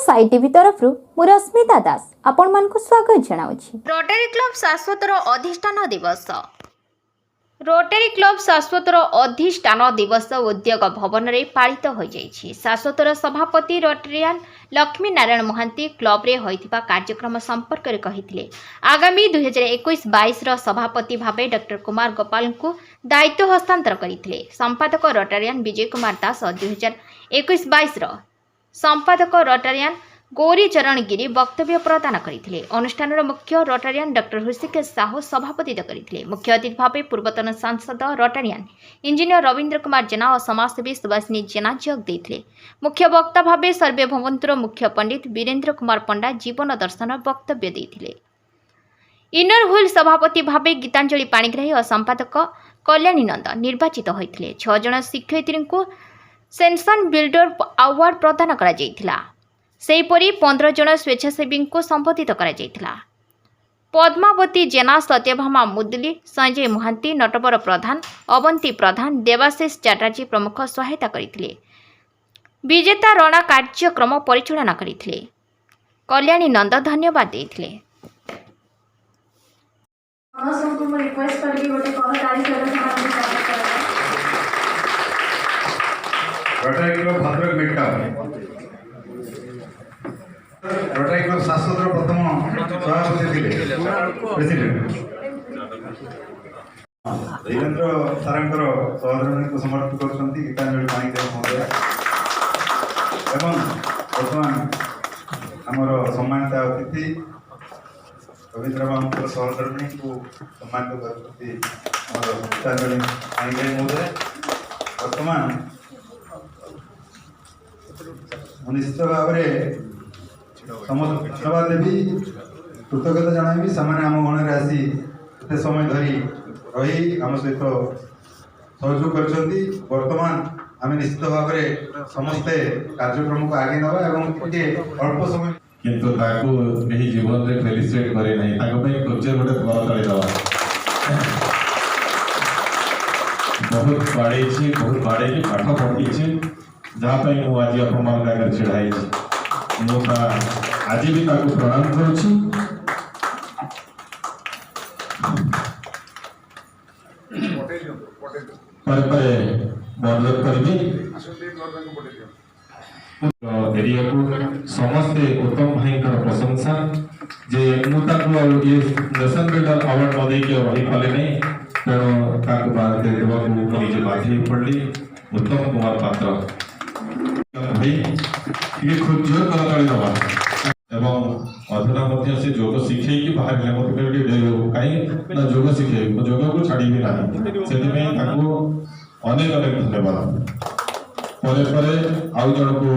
Sai TV तरफ मु रश्मिता दास आपण मानकु स्वागत जनाउछि। रोटरी क्लब शाश्वतर अधिष्ठान दिवस रोटरी क्लब शाश्वतर अधिष्ठान दिवस उद्योग भवन में पालित हो जाइछि। शाश्वतर सभापति रोटरियान लक्ष्मी नारायण महांती क्लब रे होइथिबा कार्यक्रम संपर्क रे कहिथिले आगामी 2021-22 सभापति भावे डॉक्टर कुमार गोपाल को दायित्व हस्तांतर करथिले। संपादक रोटरियान विजय कुमार दास 2021-22 संपादक रोटरियान गौरी चरण गिरी वक्तव्य प्रदान करथिले। अनुष्ठान मुख्य रोटरियान डॉक्टर हृषिकेश साहू सभापतित्व करथिले। मुख्य अतिथि भावे पूर्वतन सांसद रोटरियान इंजीनियर रविंद्र कुमार जेना और समाजसेवी सुभाषिनी जेना जोग देथिले। मुख्य वक्ता भावे सर्वे भवंतर मुख्य पंडित वीरेंद्र कुमार पंडा जीवन दर्शन वक्तव्य देथिले। इनर व्हील सभापति भावे गीतांजलि पाणिग्राही और संपादक कल्याणी नंद निर्वाचित होइथिले। 6 जन शिक्षयित्री को सेंसन बिल्डर अवार्ड प्रदान करा जायथिला। सेहीपरि 15 जन स्वेच्छासेवी को संबोधित करा जायथिला। पद्मावती जेना, सत्यभामा मुदली, संजय महांती, नटवर प्रधान, अवंती प्रधान, देवाशीष चैटर्जी प्रमुख सहायता करथिले। विजेता रणा कार्यक्रम परिचालना करथिले। कल्याणी नंद धन्यवाद देथिले। रिक्वेस्ट करके गोटे कहतारी रोटरी क्लब भद्रक मेटा रोटरी क्लब शाश्वतर प्रथम सभापति थे प्रेसिडेंट वीरेंद्र सारंकर सहोदरणी को समर्पित करछंती गीतांजलि पाणिग्राही महोदय एवं वर्तमान आमर सम्मानित अतिथि रविंद्र बाबू सहोदरणी को सम्मानित करछंती आमर गीतांजलि पाणिग्राही महोदय। वर्तमान निश्चित भाव में समस्त धन्यवाद देवी कृतज्ञता जनाबी से आम गण आसी एत समय धरी रही आम सहित सहयोग कर। वर्तमान आम निश्चित भाव में समस्ते कार्यक्रम को आगे नवा अल्प समय किंतु जीवन में फेलिसिटेट करे नहीं गोटे घर तले बहुत बाड़े पाठ पढ़ी जहाँपाई मुझे आज आप छड़ाई मुझे आज भी प्रणाम करुच्ची। अनुरोध करी एरिया को समस्ते उत्तम भाई प्रशंसा जे मुझे नेशन बिल्डर अवार्ड न देके रही पाले नहीं तेणु बाद देवा निजे बाध्य पड़ी। उत्तम कुमार पात्र भाई ये खुद जोर कर दबा एवं अधुना से योग शिखे कि बाहर मत कहीं ना योग शिखे योग को छाड़ी भी ना से अनेक अनेक धन्यवाद। परे आउ जन को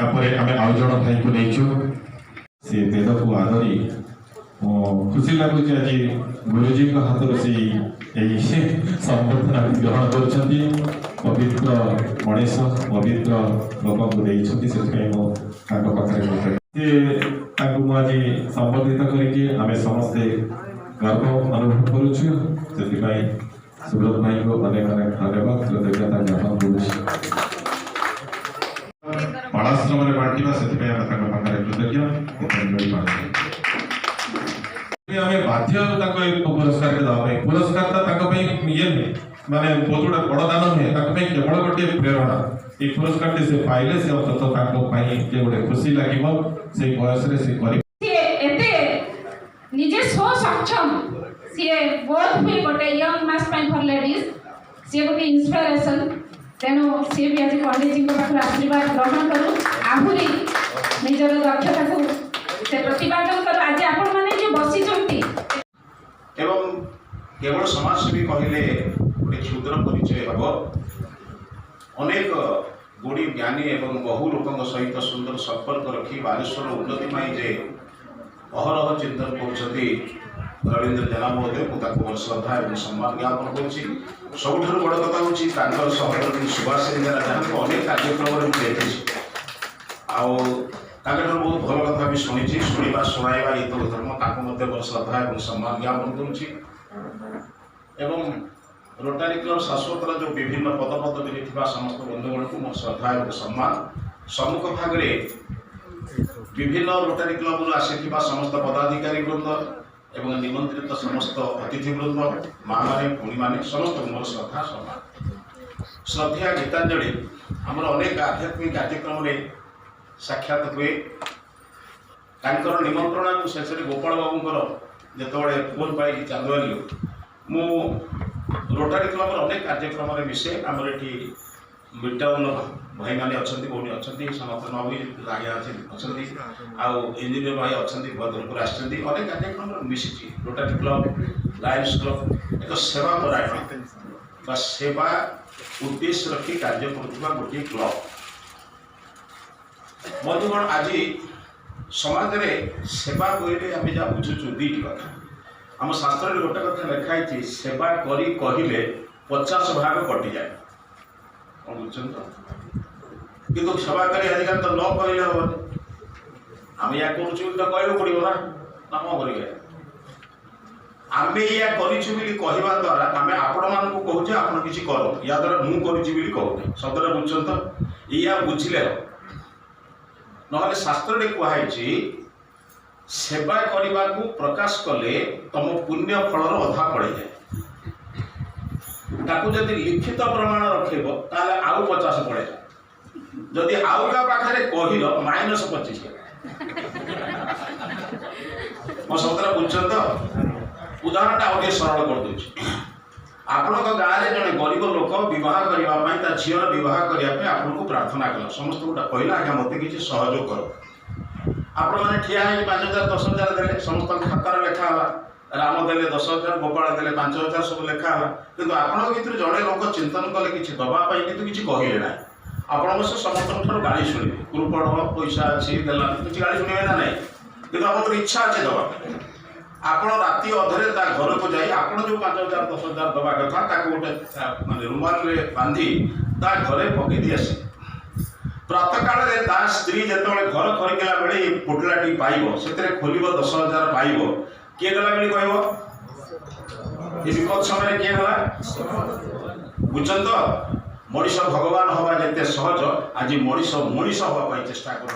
आम आउ जन भाई को नहीं से वेद को आदरी खुशी लगुच आज गुरुजी हाथ से संबर्धना ग्रहण कर पवित्र मनीष पवित्र लोक को आज संबोधित करके आम समस्ते गर्व अनुभव करुँ सुब्रत भाई को अनेक अनेक धन्यवाद कृतज्ञता ज्ञापन करुँ। बालाश्रम में बांटा से कृतज्ञ हमें बाध्य पुरस्कार के पुरस्कार ये माने बहुत गुड़ा बड़ दान नुहे केवल गोटे प्रेरणा ये पुरस्कार से पाइले से अंततः गोटे खुशी लगे से बयस निजे सो सक्षम सी बोथ भी गोटे यंग मास्टरमाइंड फॉर लेडीज सी गोटे इंस्पिरेशन तेणु सी भी आज पंडित जी पाखे आशीर्वाद ग्रहण करूँ आहरी निजर दक्षता को से प्रतिपादन कर आज आपण माने जो बसी चंती एवं केवल समाजसेवी कहले गोटे क्षुद्र परिचय हम अनेक गुणी ज्ञानी एवं बहु लोकों सहित सुंदर संपर्क रखी बालेश्वर उन्नति जे अहरह चिंतन कर रविंद्र जेना महोदय को श्रद्धा और सम्मान ज्ञापन कर। सबुठ बड़ कथा हूँ सहयोगी सुभाषिनी जेना जहाँ अनेक कार्यक्रम में देखी बहुत भल कथा भी शुणी शुणा शुणाइबा ये तो धर्म ताकू श्रद्धा और सम्मान ज्ञापन करुँच। एवं रोटारी क्लब शाश्वतर जो विभिन्न पदपदवी समस्त बंधुगण को मोर श्रद्धा और सम्मान सम्मुख भाग में विभिन्न रोटारी क्लब आसी समस्त पदाधिकारी वृंद एवं निमंत्रित समस्त अतिथि वृंद माँ माने भूणी माने समस्त मोर श्रद्धा सम्मान श्रद्धा गीतांजलि आमर अनेक आध्यात्मिक कार्यक्रम में साक्षात हुए तांकर निमंत्रण शेष गोपाल बाबूंकर जिते फोन पाई चांदवाली मु रोटारी क्लब अनेक कार्यक्रम में मिसे आमर ये मिटाउन भाई मैंने अच्छा भौणी अच्छा सनातन बाबू आज्ञा अच्छा आउ इंजीनियर भाई अच्छा भद्रपुर आसने अनेक कार्यक्रम मिसी रोटारी क्लब लायंस क्लब एक सेवा परायण बा सेवा उद्देश्य रखी कार्य करुवा गोटे क्लब बंधुगण आज समाज में सेवा कहले आम जहाँ बुझुचु दुईटी कथा आम शास्त्र में गोटे कथा लिखाई सेवा करी कहले 50 भाग कटि जाए कौन बुझुन तो किंतु सेवा करी आजिकल तो न कहले हम आम या करुचु तो कहू पड़ो ना कम करेंगे आम या कहवा द्वारा आम आपण मान कहूचे आप किसी कर या द्वारा मुझे कहूना शब्द बुझुन तो या बुझिले ना शास्त्र कहुई सेवा करने को प्रकाश कले तुम पुण्य फलर अधा पड़ जाए ताकू जदि लिखित प्रमाण रखेब ताले आउ 50 पड़े जदि आउ का पाखे कहल -25 मो शब्द बुझुन तो उदाहरण आगे सरल कर दूसरी आपण गाँव में जड़े गरीब लोक बहुत झीर बहुत करने आपको प्रार्थना कल समस्त कहला आज्ञा मत किसी सहयोग कर आपण मैंने ठिया 5,000 10,000 देले समस्त खातार लेखाला राम देले 10,000 गोपाल देले 5,000 सब लेखाला किंतु आपण भर जड़े लोक चिंतन कले कि दवाई किसी कहले ना आप समस्त गाड़ी शुणे कुरुपड़ पैसा अच्छी देला किसी गाड़ी शुणे ना ना कि आप इच्छा अच्छे दवा आपण राति अधरे घर को जाई आपण जो 5,000 10,000 दवा कथा गोटे माने रुमाल रे बांधी घरे पकई दी आसे प्रातः काल स्त्री जो घर खरीकला बेले ये पोटलाटी पाइब से खोल 10,000 पाइब किए गला बेली कह विपद समय किए गला बुझन तो मनीष भगवान हवा जिते सहज आज मनीष हाँपाई चेष्टा कर